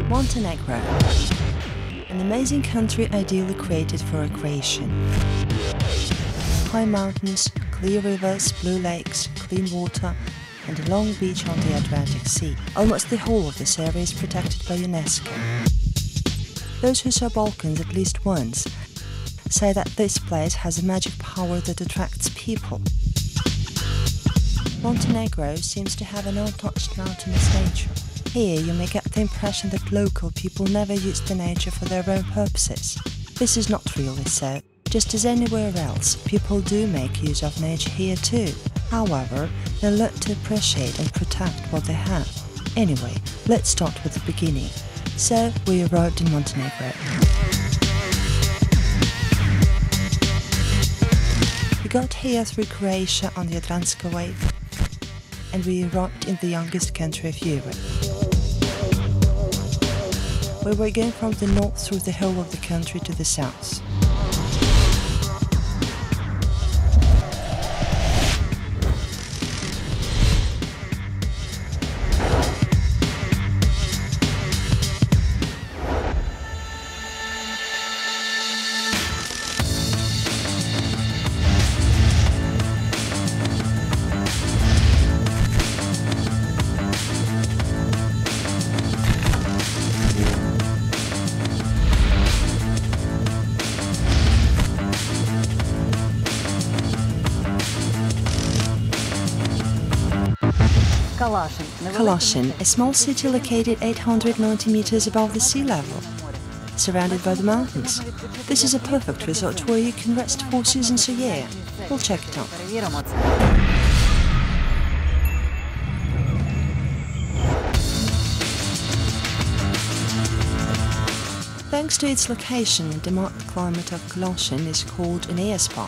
Montenegro, an amazing country ideally created for recreation. High mountains, clear rivers, blue lakes, clean water, and a long beach on the Adriatic Sea. Almost the whole of this area is protected by UNESCO. Those who saw Balkans at least once say that this place has a magic power that attracts people. Montenegro seems to have an untouched mountainous nature. Here you may get the impression that local people never use the nature for their own purposes. This is not really so. Just as anywhere else, people do make use of nature here too. However, they learn to appreciate and protect what they have. Anyway, let's start with the beginning. So, we arrived in Montenegro. We got here through Croatia on the Adranska Way, and we arrived in the youngest country of Europe. We were going from the north through the whole of the country to the south. Kalashin, a small city located 890 meters above the sea level, surrounded by the mountains. This is a perfect resort where you can rest 4 seasons a year. We'll check it out. Thanks to its location, the marked climate of Kalashin is called an air spa.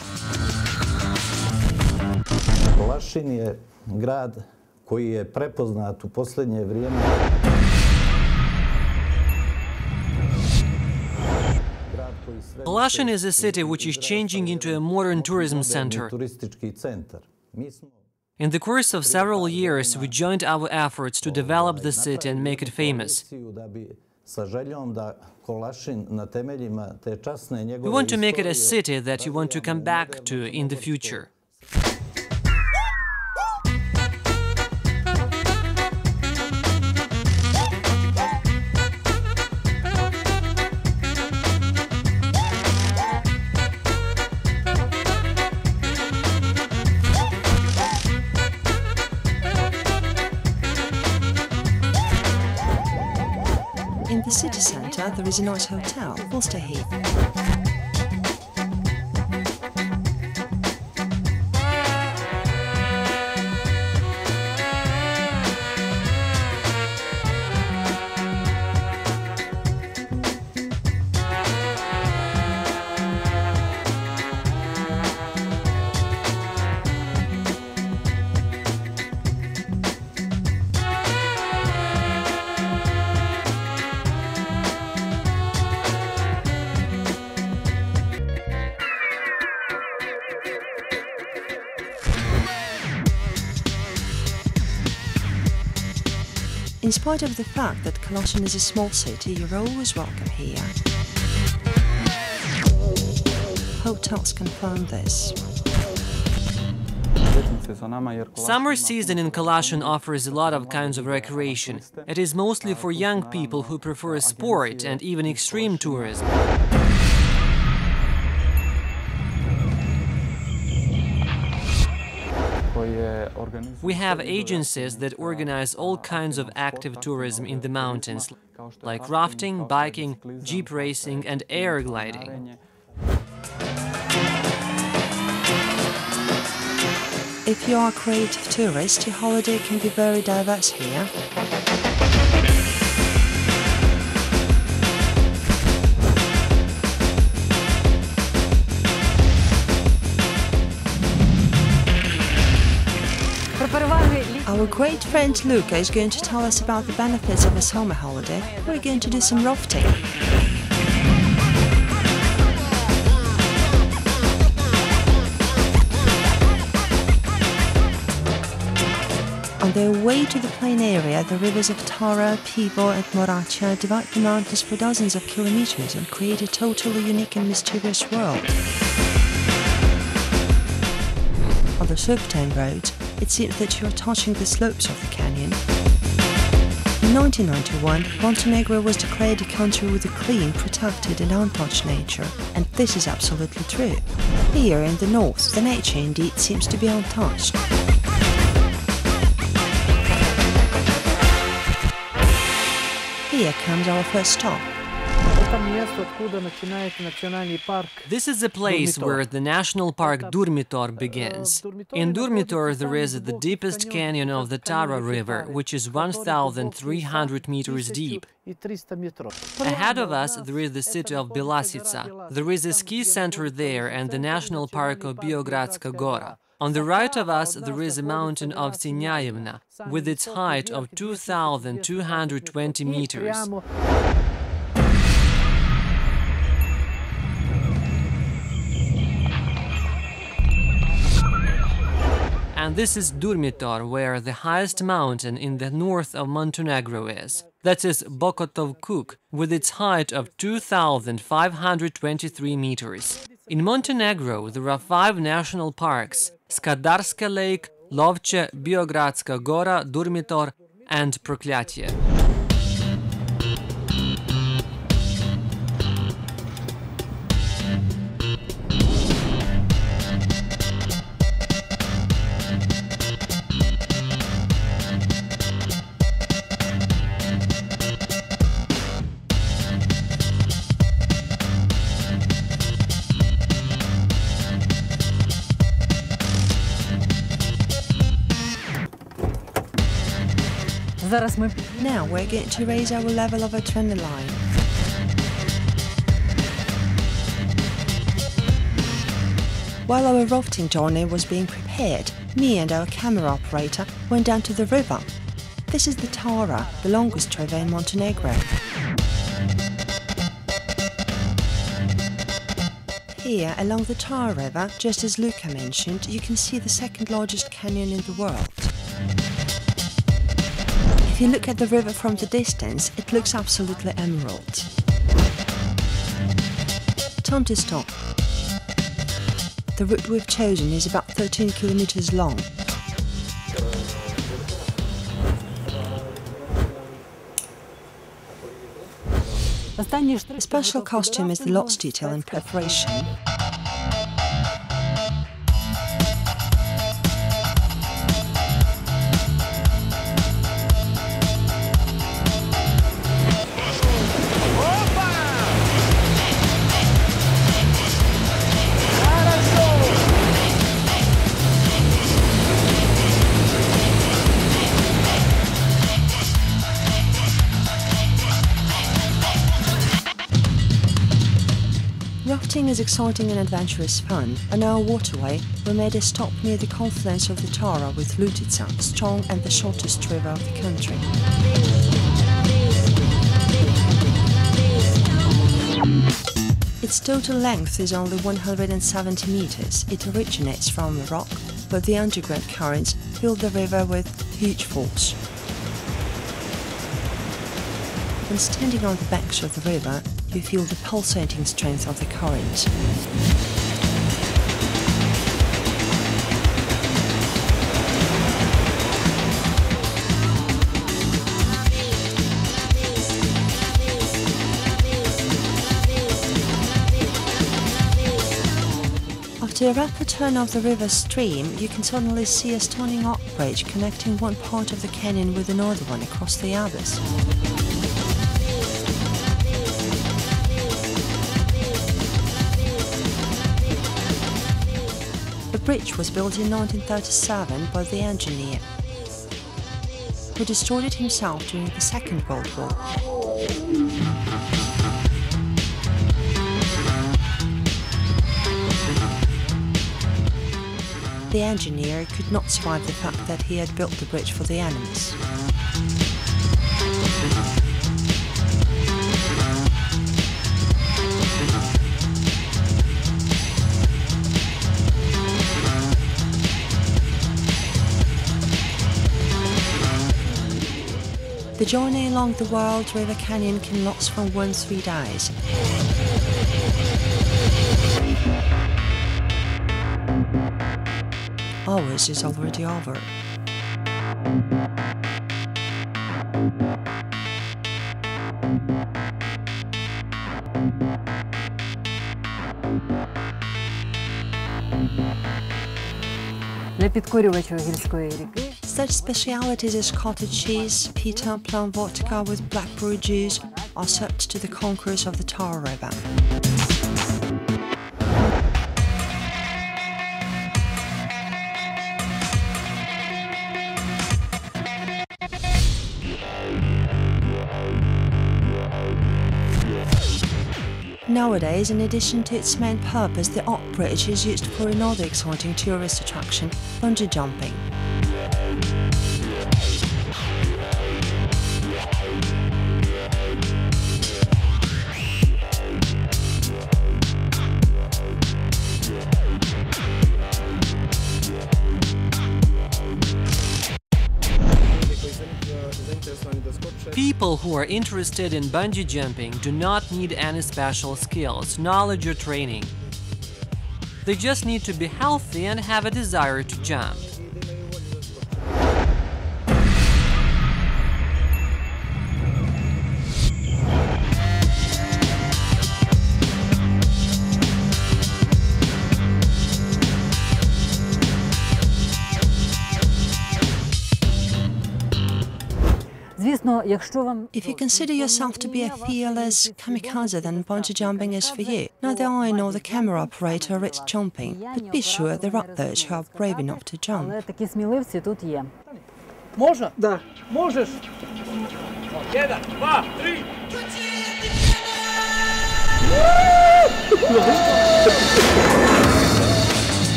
Kalashin je grad koji je prepoznat u posljednje vrijeme. Lassen is a city which is changing into a modern tourism center. In the course of several years, we joined our efforts to develop the city and make it famous. We want to make it a city that you want to come back to in the future. In the city centre, there is a nice hotel. We'll stay here. In spite of the fact that Kalashin is a small city, you're always welcome here. Hotels confirm this. Summer season in Kalashin offers a lot of kinds of recreation. It is mostly for young people who prefer sport and even extreme tourism. We have agencies that organize all kinds of active tourism in the mountains, like rafting, biking, jeep racing and air gliding. If you are a creative tourist, your holiday can be very diverse here. Our great friend Luca is going to tell us about the benefits of a summer holiday. We're going to do some rafting. On their way to the plain area, the rivers of Tara, Pivo and Moracha divide the mountains for dozens of kilometers and create a totally unique and mysterious world. On the serpentine roads, it seems that you are touching the slopes of the canyon. In 1991, Montenegro was declared a country with a clean, protected and untouched nature, and this is absolutely true. Here in the north, the nature indeed seems to be untouched. Here comes our first stop. This is the place where the national park Durmitor begins. In Durmitor there is the deepest canyon of the Tara River, which is 1,300 meters deep. Ahead of us there is the city of Belasica. There is a ski center there and the national park of Biogradska Gora. On the right of us there is a mountain of Sinjajevna, with its height of 2,220 meters. And this is Durmitor, where the highest mountain in the north of Montenegro is. That is Bokotov Kuk, with its height of 2,523 meters. In Montenegro there are 5 national parks: Skadarska Lake, Lovće, Biogradska Gora, Durmitor and Prokletije. Now we're going to raise our level of adrenaline. While our rafting journey was being prepared, me and our camera operator went down to the river. This is the Tara, the longest river in Montenegro. Here, along the Tara River, just as Luca mentioned, you can see the second largest canyon in the world. If you look at the river from the distance, it looks absolutely emerald. Time to stop. The route we've chosen is about 13 kilometers long. The special costume is the last detail in preparation. Rafting is exciting and adventurous fun. On our waterway, we made a stop near the confluence of the Tara with Lutica, strong and the shortest river of the country. Its total length is only 170 meters. It originates from a rock, but the underground currents fill the river with huge force. When standing on the banks of the river, you feel the pulsating strength of the current. After a rapid turn of the river stream, you can suddenly see a stunning arch bridge connecting one part of the canyon with another one across the abyss. The bridge was built in 1937 by the engineer, who destroyed it himself during the Second World War. The engineer could not survive the fact that he had built the bridge for the enemies. The journey along the Wild River Canyon can last from 1-3 days. Ours is already over. Such specialities as cottage cheese, pita, plum vodka with blackberry juice are served to the conquerors of the Tara River. Nowadays, in addition to its main purpose, the Auch bridge is used for another exciting tourist attraction, bungee jumping. People who are interested in bungee jumping do not need any special skills, knowledge or training. They just need to be healthy and have a desire to jump. If you consider yourself to be a fearless kamikaze, then bungee jumping is for you. Neither I nor the camera operator risk jumping, but be sure there are those who are brave enough to jump. Можно? Да. Можешь? 1, 2, 3.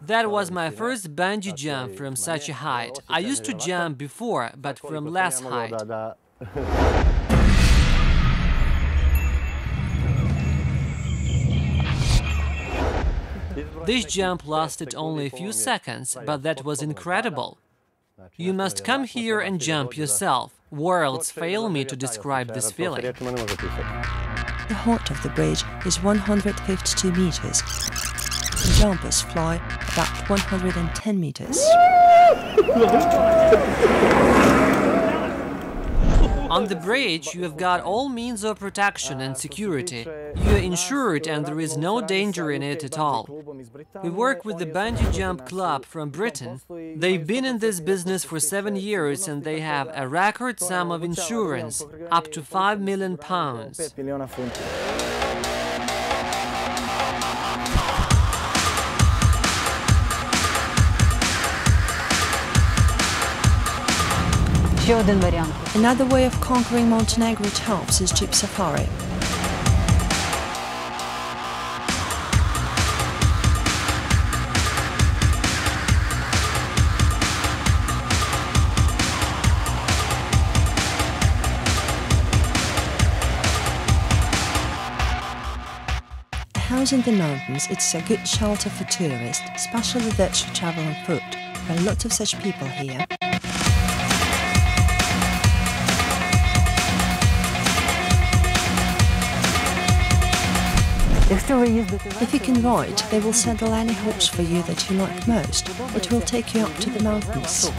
That was my first bungee jump from such a height. I used to jump before, but from less height. This jump lasted only a few seconds, but that was incredible. You must come here and jump yourself. Words fail me to describe this feeling. The height of the bridge is 152 meters. The jumpers fly about 110 meters. On the bridge, you have got all means of protection and security. You are insured and there is no danger in it at all. We work with the Bungee Jump Club from Britain. They've been in this business for 7 years and they have a record sum of insurance, up to £5 million. Another way of conquering Montenegro tops is jeep safari. A house in the mountains, it's a good shelter for tourists, especially those who travel on foot. There are lots of such people here. If you can ride, they will saddle any horse for you that you like most. It will take you up to the mountains.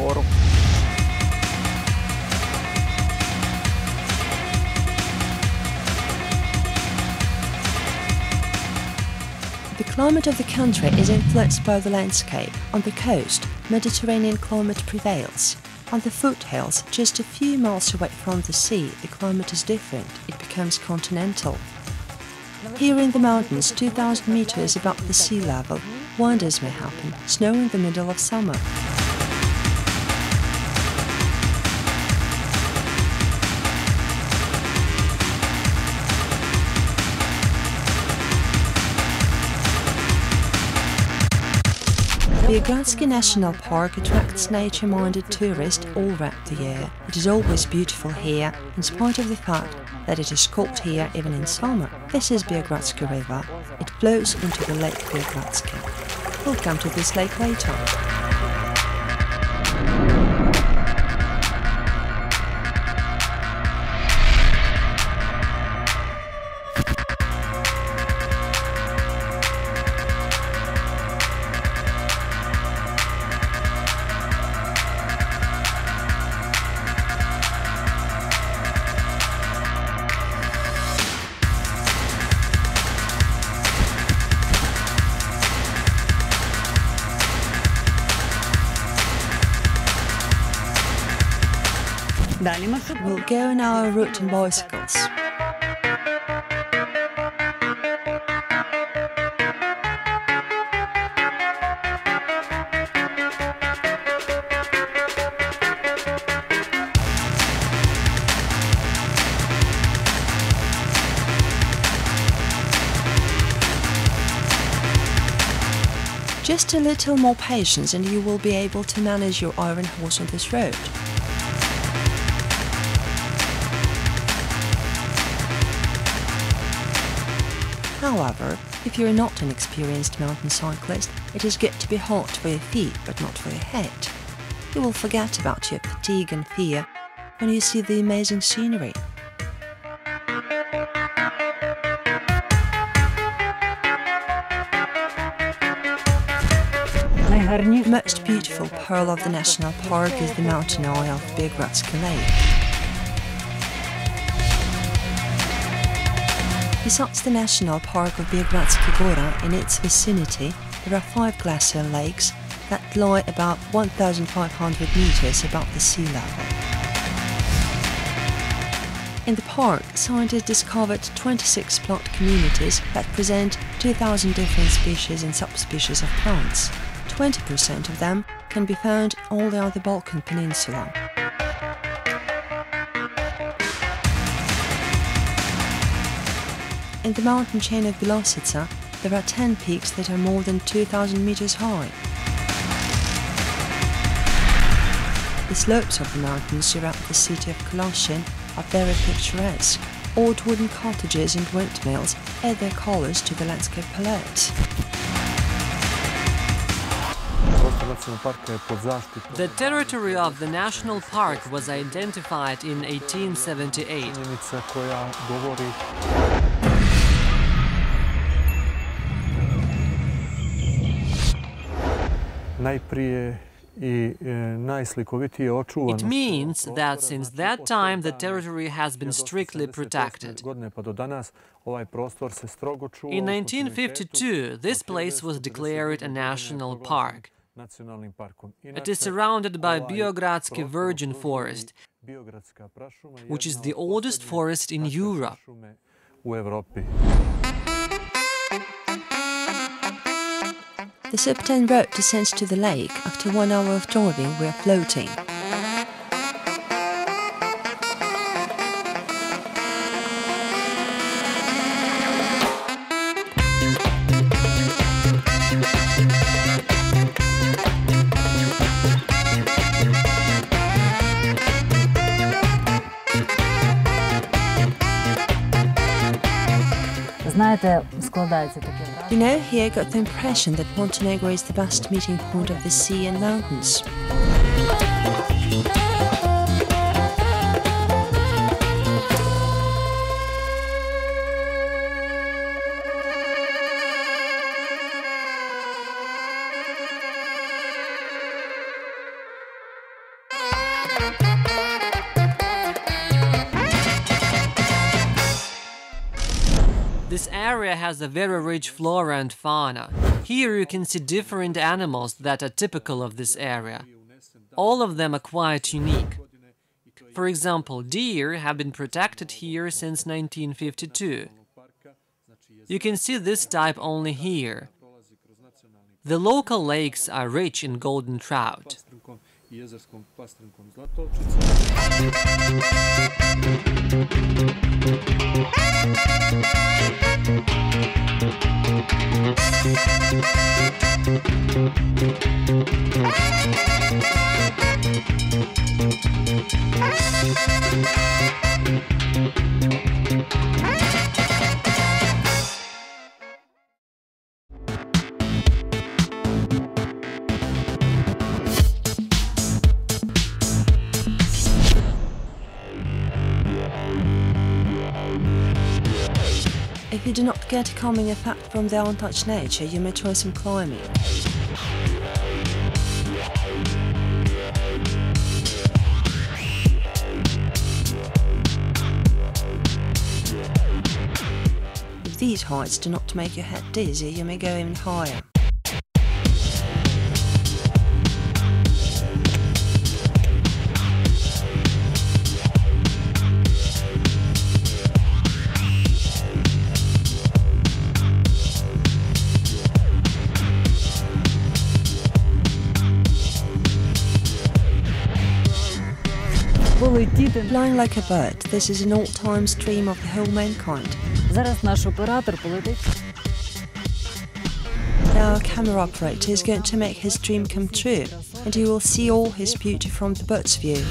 The climate of the country is influenced by the landscape. On the coast, Mediterranean climate prevails. On the foothills, just a few miles away from the sea, the climate is different. It becomes continental. Here in the mountains, 2,000 meters above the sea level, wonders may happen, snow in the middle of summer. Biogradzki National Park attracts nature-minded tourists all throughout the year. It is always beautiful here, in spite of the fact that it is cold here even in summer. This is Biogradzki River. It flows into the Lake Biogradzki. We'll come to this lake later. We'll go on our route on bicycles. Just a little more patience and you will be able to manage your iron horse on this road. However, if you're not an experienced mountain cyclist, it is good to be hot for your feet but not for your head. You will forget about your fatigue and fear when you see the amazing scenery. The most beautiful pearl of the national park is the mountain eye of Biogradzki Lake. Besides the National Park of Biogradzki Gora, in its vicinity, there are 5 glacial lakes that lie about 1,500 meters above the sea level. In the park, scientists discovered 26 plant communities that present 2,000 different species and subspecies of plants. 20% of them can be found only on the Balkan Peninsula. In the mountain chain of Belosica, there are 10 peaks that are more than 2,000 meters high. The slopes of the mountains around the city of Kolosin are very picturesque. Old wooden cottages and windmills add their colors to the landscape palette. The territory of the national park was identified in 1878. It means that since that time the territory has been strictly protected. In 1952, this place was declared a national park. It is surrounded by Biogradzki Virgin Forest, which is the oldest forest in Europe. The serpentine road descends to the lake. After 1 hour of driving, we are floating. You know, here I got the impression that Montenegro is the vast meeting point of the sea and mountains. This area has a very rich flora and fauna. Here you can see different animals that are typical of this area. All of them are quite unique. For example, deer have been protected here since 1952. You can see this type only here. The local lakes are rich in golden trout. jezerskom pastrenkom Zlatovčica. If you do not get a calming effect from the untouched nature, you may try some climbing. If these heights do not make your head dizzy, you may go even higher. Flying like a bird, this is an all-time dream of the whole mankind. Зараз наш оператор полетить. Our camera operator is going to make his dream come true, and he will see all his beauty from the bird's view.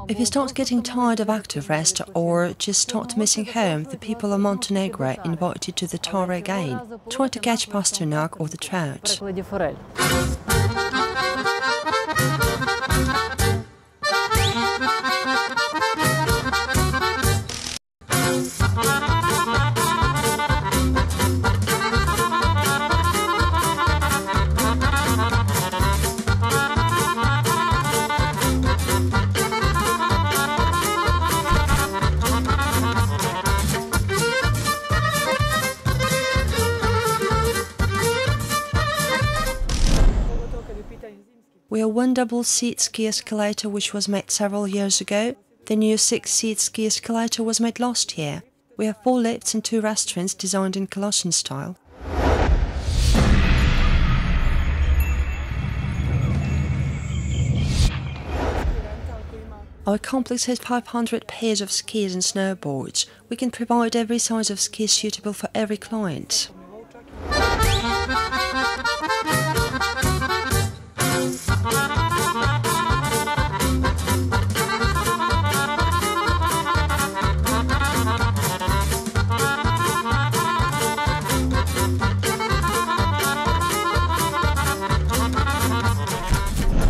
If you start getting tired of active rest or just start missing home, the people of Montenegro invite you to the Tara again. Try to catch pasternak or the trout. We have one double-seat ski escalator which was made several years ago. The new 6-seat ski escalator was made last year. We have 4 lifts and 2 restaurants designed in Colossian style. Our complex has 500 pairs of skis and snowboards. We can provide every size of ski suitable for every client.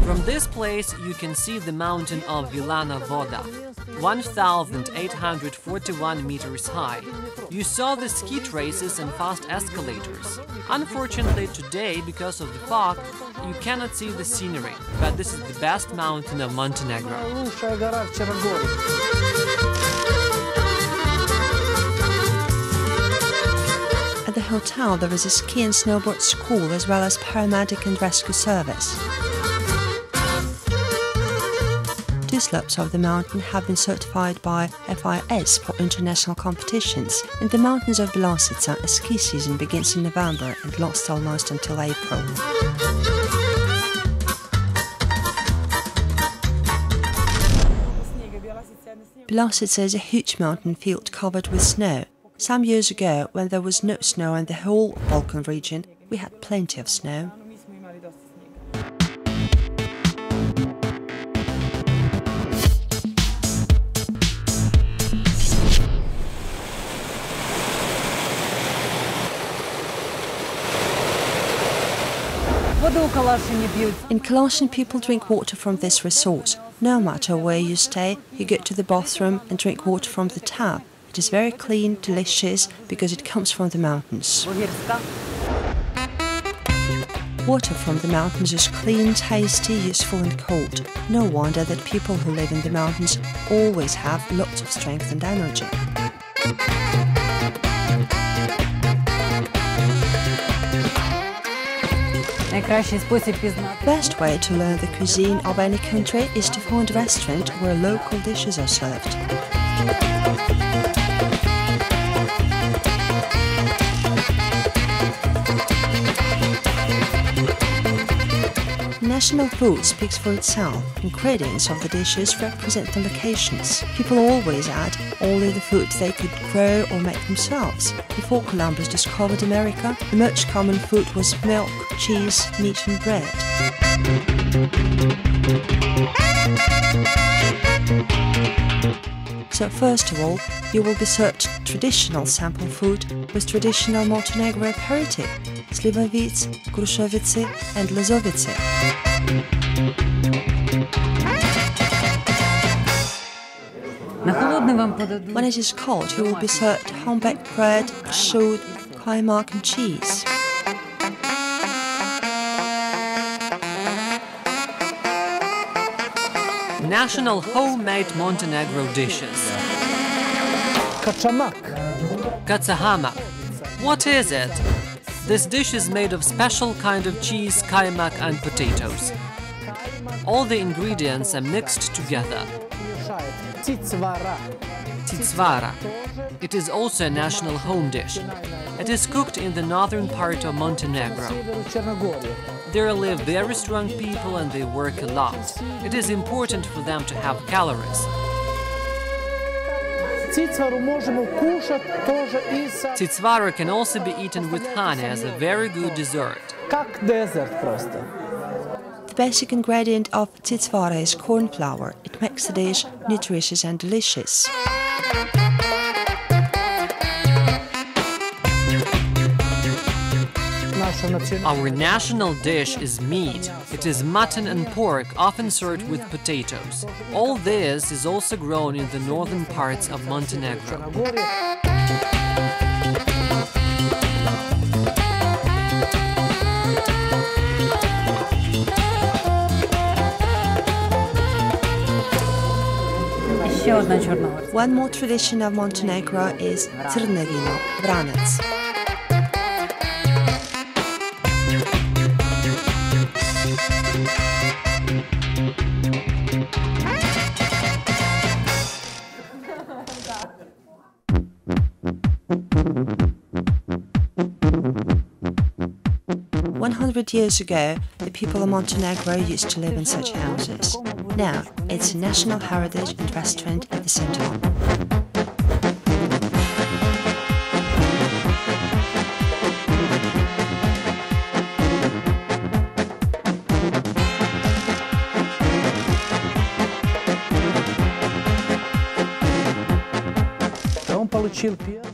From this place you can see the mountain of Vilana Voda, 1,841 meters high. You saw the ski traces and fast escalators. Unfortunately today, because of the fog, you cannot see the scenery, but this is the best mountain of Montenegro. At the hotel there is a ski and snowboard school as well as paramedic and rescue service. 2 slopes of the mountain have been certified by FIS for international competitions. In the mountains of Belasica, a ski season begins in November and lasts almost until April. Belasica is a huge mountain field covered with snow. Some years ago, when there was no snow in the whole Balkan region, we had plenty of snow. In Kalashin, people drink water from this resource. No matter where you stay, you go to the bathroom and drink water from the tap. It is very clean, delicious, because it comes from the mountains. Water from the mountains is clean, tasty, useful and cold. No wonder that people who live in the mountains always have lots of strength and energy. Best way to learn the cuisine of any country is to find a restaurant where local dishes are served. National food speaks for itself. Ingredients of the dishes represent the locations. People always add only the food they could grow or make themselves. Before Columbus discovered America, the most common food was milk, cheese, meat and bread. So first of all, you will be served traditional sample food with traditional Montenegro aperitif, slivovice, krushovice and lazovice. When it is cold, you will be served home-baked bread, prosciutto, kaimak and cheese. National homemade Montenegro dishes. Kacahamak. What is it? This dish is made of special kind of cheese, kaimak and potatoes. All the ingredients are mixed together. Titsvara. It is also a national home dish. It is cooked in the northern part of Montenegro. There live very strong people and they work a lot. It is important for them to have calories. Titsvara can also be eaten with honey as a very good dessert. The basic ingredient of titsvara is corn flour. It makes the dish nutritious and delicious. Our national dish is meat. It is mutton and pork, often served with potatoes. All this is also grown in the northern parts of Montenegro. One more tradition of Montenegro is crno vino, vranac. Years ago, the people of Montenegro used to live in such houses. Now, it's a national heritage and restaurant at the same time.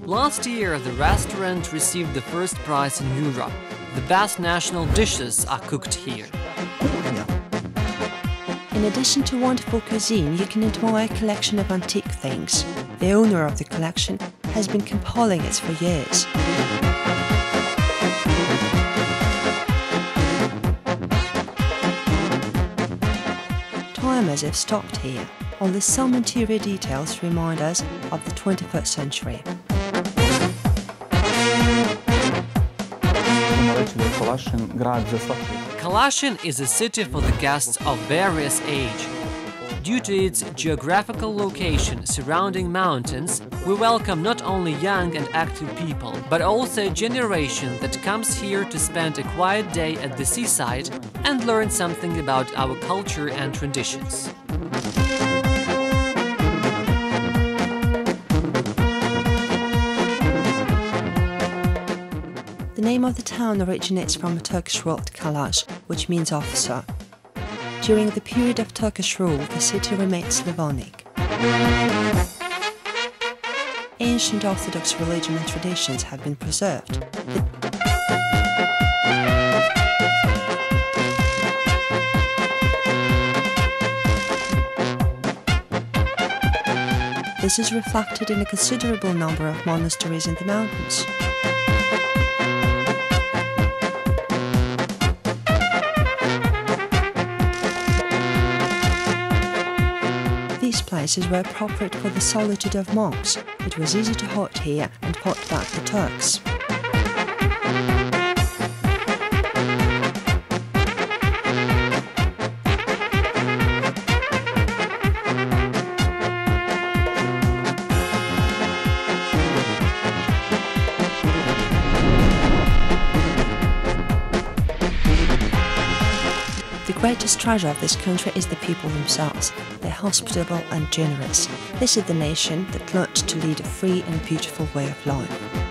Last year, the restaurant received the first prize in Europe. The best national dishes are cooked here. In addition to wonderful cuisine, you can admire a collection of antique things. The owner of the collection has been compiling it for years. Time as if stopped here. Only some interior details remind us of the 21st century. Kalashin is a city for the guests of various age. Due to its geographical location surrounding mountains, we welcome not only young and active people, but also a generation that comes here to spend a quiet day at the seaside and learn something about our culture and traditions. The name of the town originates from a Turkish word kalash, which means officer. During the period of Turkish rule, the city remained Slavonic. Ancient Orthodox religion and traditions have been preserved. This is reflected in a considerable number of monasteries in the mountains. These places were appropriate for the solitude of monks. It was easy to halt here and fought back the Turks. The greatest treasure of this country is the people themselves. They're hospitable and generous. This is the nation that learned to lead a free and beautiful way of life.